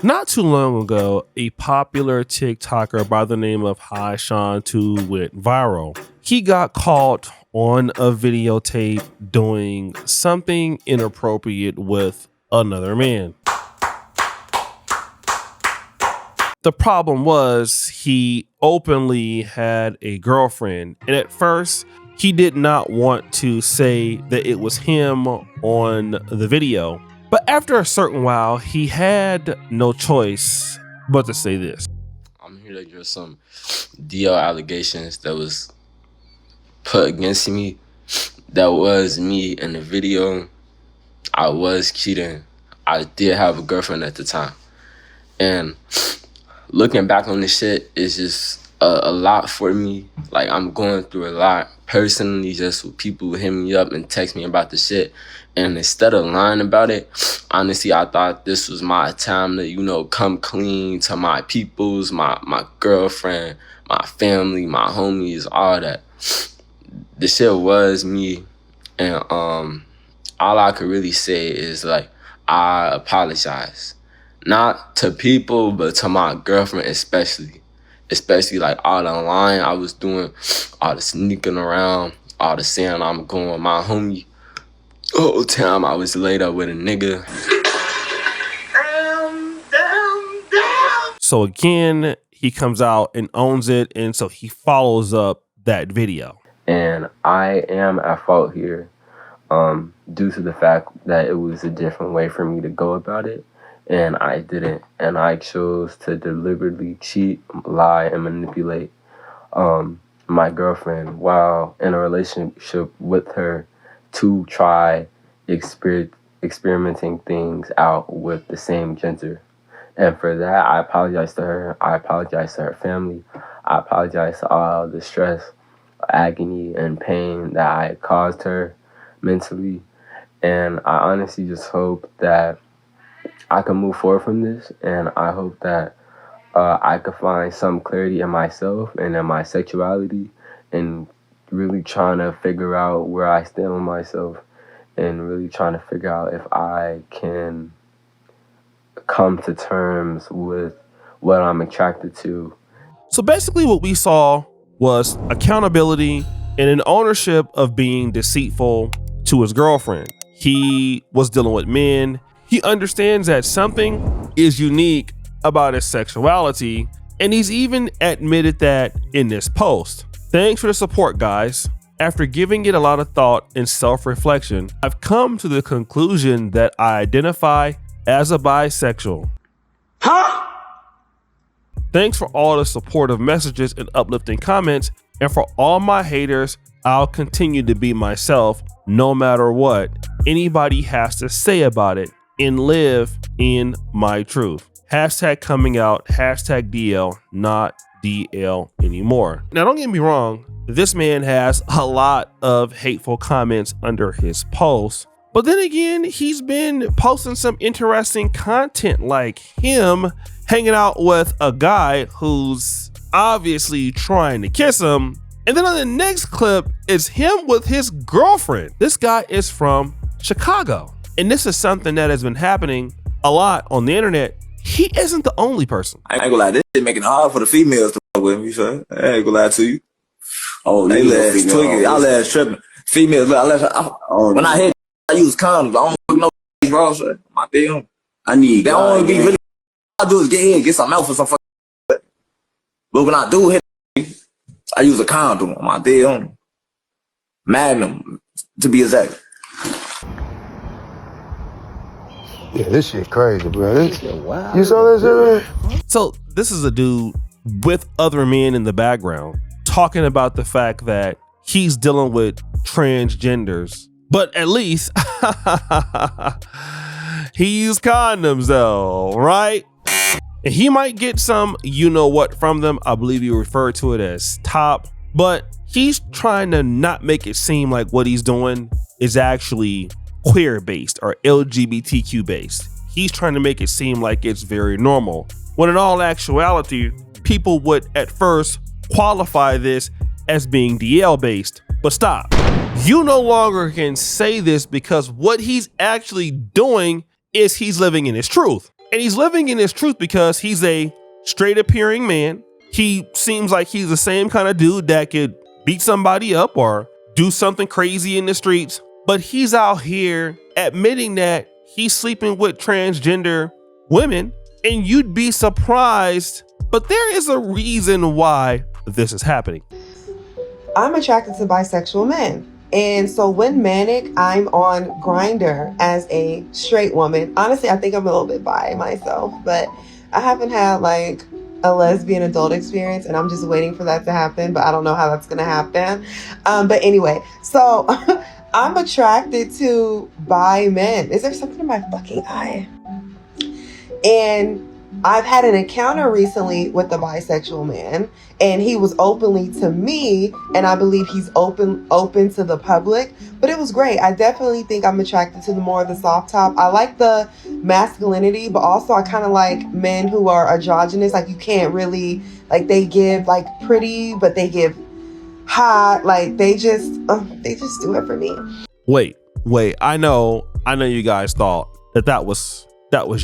Not too long ago, a popular TikToker by the name of Hi Sean 2 went viral. He got caught on a videotape doing something inappropriate with another man. The problem was he openly had a girlfriend, and at first he did not want to say that it was him on the video. But after a certain while, he had no choice but to say this. I'm here to address some DL allegations that was put against me. That was me in the video. I was cheating. I did have a girlfriend at the time. And looking back on this shit is just a lot for me. Like, I'm going through a lot personally, just with people hit me up and text me about the shit. And instead of lying about it, honestly, I thought this was my time to, come clean to my peoples, my girlfriend, my family, my homies, all that. The shit was me. And all I could really say is, like, I apologize. Not to people, but to my girlfriend especially. Especially, like, all the lying I was doing, all the sneaking around, all the saying I'm going with my homie. The whole time I was laid up with a nigga. Damn. So again, he comes out and owns it, and so he follows up that video. And I am at fault here due to the fact that it was a different way for me to go about it. And I didn't. And I chose to deliberately cheat, lie, and manipulate my girlfriend while in a relationship with her to try experimenting things out with the same gender. And for that, I apologize to her. I apologize to her family. I apologize to all the stress, agony, and pain that I caused her mentally. And I honestly just hope that I can move forward from this, and I hope that I could find some clarity in myself and in my sexuality, and really trying to figure out where I stand with myself, and really trying to figure out if I can come to terms with what I'm attracted to. So basically what we saw was accountability and an ownership of being deceitful to his girlfriend. He was dealing with men. He understands that something is unique about his sexuality, and he's even admitted that in this post. Thanks for the support, guys. After giving it a lot of thought and self-reflection, I've come to the conclusion that I identify as a bisexual. Huh? Thanks for all the supportive messages and uplifting comments, and for all my haters, I'll continue to be myself no matter what anybody has to say about it, and live in my truth. Hashtag coming out, hashtag DL, not DL anymore. Now, don't get me wrong, this man has a lot of hateful comments under his posts, but then again, he's been posting some interesting content, like him hanging out with a guy who's obviously trying to kiss him. And then on the next clip, it's him with his girlfriend. This guy is from Chicago. And this is something that has been happening a lot on the internet. He isn't the only person. I ain't gonna lie, this shit making it hard for the females to fuck with me, son. I ain't gonna lie to you. Oh, they last tweaking. Y'all last tripping. Females, when I hit, I use condoms. I don't know bro, son. My damn. I need. They don't be really. All I do is get in, get some out for some fucking. But when I do hit, I use a condom on my damn Magnum, to be exact. Yeah, this shit crazy, bro. Wow. You saw that shit, man? So this is a dude with other men in the background talking about the fact that he's dealing with transgenders, but at least he used condoms though, right? And he might get some you-know-what from them. I believe you referred to it as top, but he's trying to not make it seem like what he's doing is actually queer-based or LGBTQ-based. He's trying to make it seem like it's very normal, when in all actuality, people would at first qualify this as being DL-based. But stop. You no longer can say this, because what he's actually doing is he's living in his truth. And he's living in his truth because he's a straight appearing man. He seems like he's the same kind of dude that could beat somebody up or do something crazy in the streets. But he's out here admitting that he's sleeping with transgender women, and you'd be surprised. But there is a reason why this is happening. I'm attracted to bisexual men. And so when manic, I'm on Grindr as a straight woman. Honestly, I think I'm a little bit bi myself, but I haven't had like a lesbian adult experience, and I'm just waiting for that to happen, but I don't know how that's going to happen. But anyway, so I'm attracted to bi men. Is there something in my fucking eye? And I've had an encounter recently with a bisexual man, and he was openly to me, and I believe he's open to the public, but it was great. I definitely think I'm attracted to the more of the soft top. I like the masculinity, but also I kind of like men who are androgynous. Like, you can't really, like, they give like pretty, but they give hot. Like, they just do it for me. Wait, I know you guys thought that was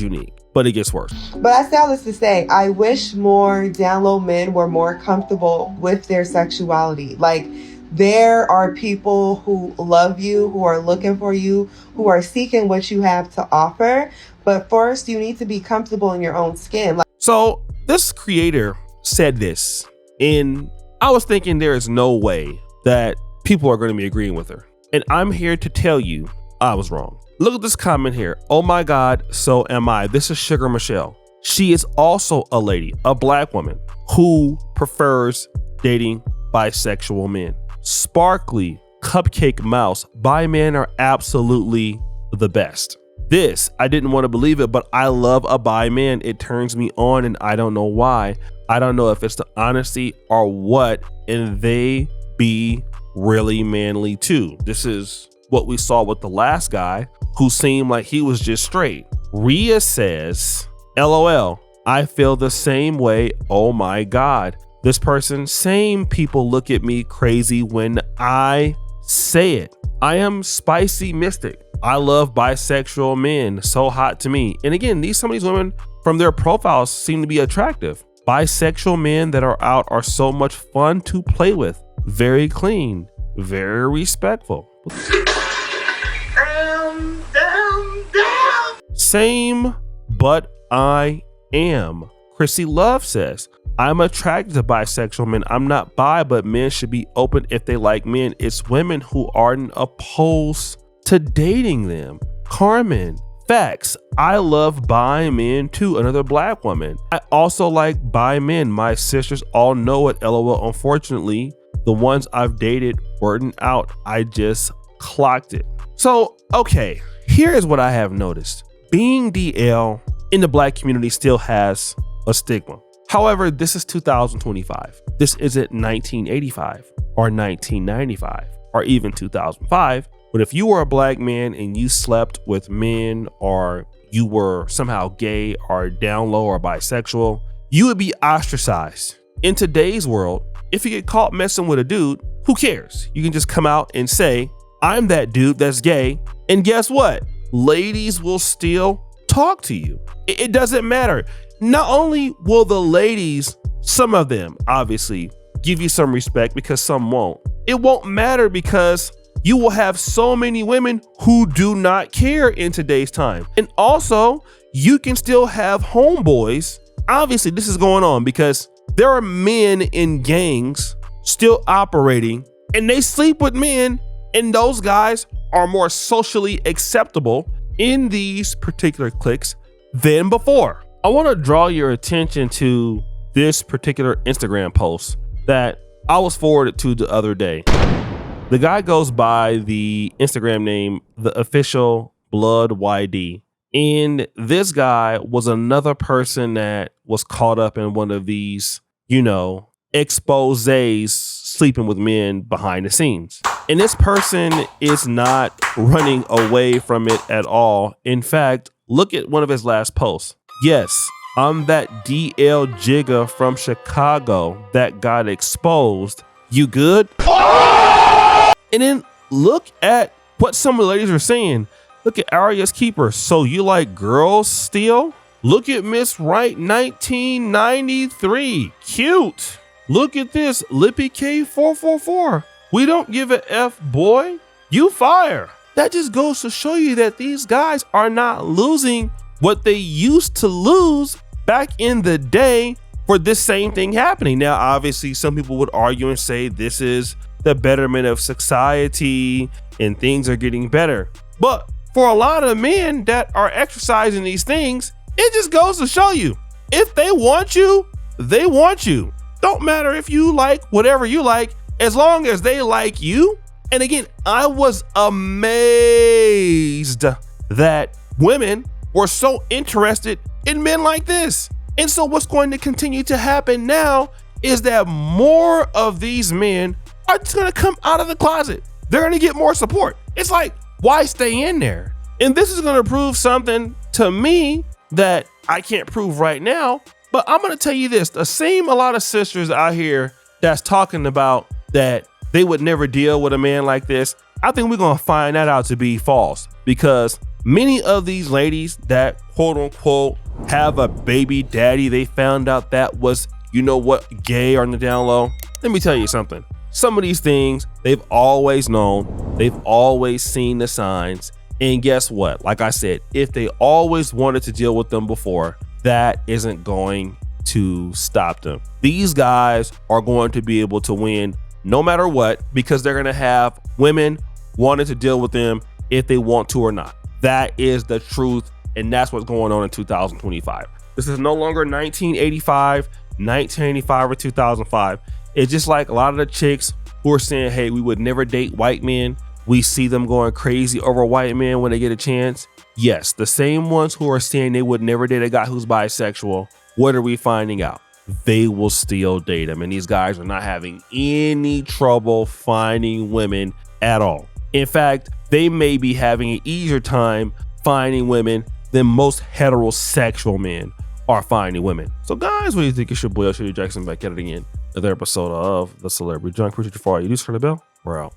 unique, but it gets worse. But I say all this to say, I wish more down low men were more comfortable with their sexuality. Like, there are people who love you, who are looking for you, who are seeking what you have to offer. But first, you need to be comfortable in your own skin. So this creator said this, and I was thinking there is no way that people are going to be agreeing with her. And I'm here to tell you I was wrong. Look at this comment here. Oh my God, so am I. This is Sugar Michelle. She is also a lady, a black woman who prefers dating bisexual men. Sparkly Cupcake Mouse, bi men are absolutely the best. This, I didn't want to believe it, but I love a bi man. It turns me on, and I don't know why. I don't know if it's the honesty or what, and they be really manly too. This is what we saw with the last guy who seemed like he was just straight. Rhea says, LOL, I feel the same way. Oh my God. This person, same people look at me crazy when I say it. I am Spicy Mystic. I love bisexual men. So hot to me. And again, some of these women from their profiles seem to be attractive. Bisexual men that are out are so much fun to play with. Very clean, very respectful. Same, but I am. Chrissy Love says, I'm attracted to bisexual men. I'm not bi, but men should be open if they like men. It's women who aren't opposed to dating them. Carmen, facts. I love bi men too. Another black woman. I also like bi men. My sisters all know it. LOL. Unfortunately, the ones I've dated weren't out. I just clocked it. So, okay, here is what I have noticed. Being DL in the black community still has a stigma. However, this is 2025. This isn't 1985 or 1995 or even 2005. But if you were a black man and you slept with men, or you were somehow gay or down low or bisexual, you would be ostracized. In today's world, if you get caught messing with a dude, who cares? You can just come out and say, I'm that dude that's gay. And guess what? Ladies will still talk to you. It doesn't matter. Not only will the ladies, some of them obviously, give you some respect because some won't. It won't matter because you will have so many women who do not care in today's time. And also, you can still have homeboys. Obviously, this is going on because there are men in gangs still operating, and they sleep with men, and those guys are more socially acceptable in these particular cliques than before. I want to draw your attention to this particular Instagram post that I was forwarded to the other day. The guy goes by the Instagram name, The Official Blood YD. And this guy was another person that was caught up in one of these, exposés sleeping with men behind the scenes. And this person is not running away from it at all. In fact, look at one of his last posts. Yes, I'm that DL Jigga from Chicago that got exposed. You good? And then look at what some of the ladies are saying. Look at Arya's Keeper. So you like girls still? Look at Miss Right 1993. Cute. Look at this Lippy K444. We don't give a F, boy. You fire. That just goes to show you that these guys are not losing what they used to lose back in the day for this same thing happening. Now, obviously, some people would argue and say this is the betterment of society and things are getting better. But for a lot of men that are exercising these things, it just goes to show you, if they want you, they want you. Don't matter if you like whatever you like, as long as they like you. And again, I was amazed that women were so interested in men like this. And so what's going to continue to happen now is that more of these men are just going to come out of the closet. They're going to get more support. It's like, why stay in there? And this is going to prove something to me that I can't prove right now. But I'm going to tell you this, the same a lot of sisters out here that's talking about that they would never deal with a man like this. I think we're going to find that out to be false, because many of these ladies that quote unquote have a baby daddy they found out that was, you know what, gay on the down low. Let me tell you something. Some of these things they've always known, they've always seen the signs. And guess what? Like I said, if they always wanted to deal with them before, that isn't going to stop them. These guys are going to be able to win no matter what, because they're going to have women wanting to deal with them if they want to or not. That is the truth. And that's what's going on in 2025. This is no longer 1985, 1985 or 2005. It's just like a lot of the chicks who are saying, hey, we would never date white men. We see them going crazy over white men when they get a chance. Yes, the same ones who are saying they would never date a guy who's bisexual. What are we finding out? They will still date them. And these guys are not having any trouble finding women at all. In fact, they may be having an easier time finding women than most heterosexual men are finding women. So guys, what do you think? It's your boy, Jackson, back at it again. Another episode of The Celebrity Junk. Appreciate you for all you do. Turn the bell. We're out.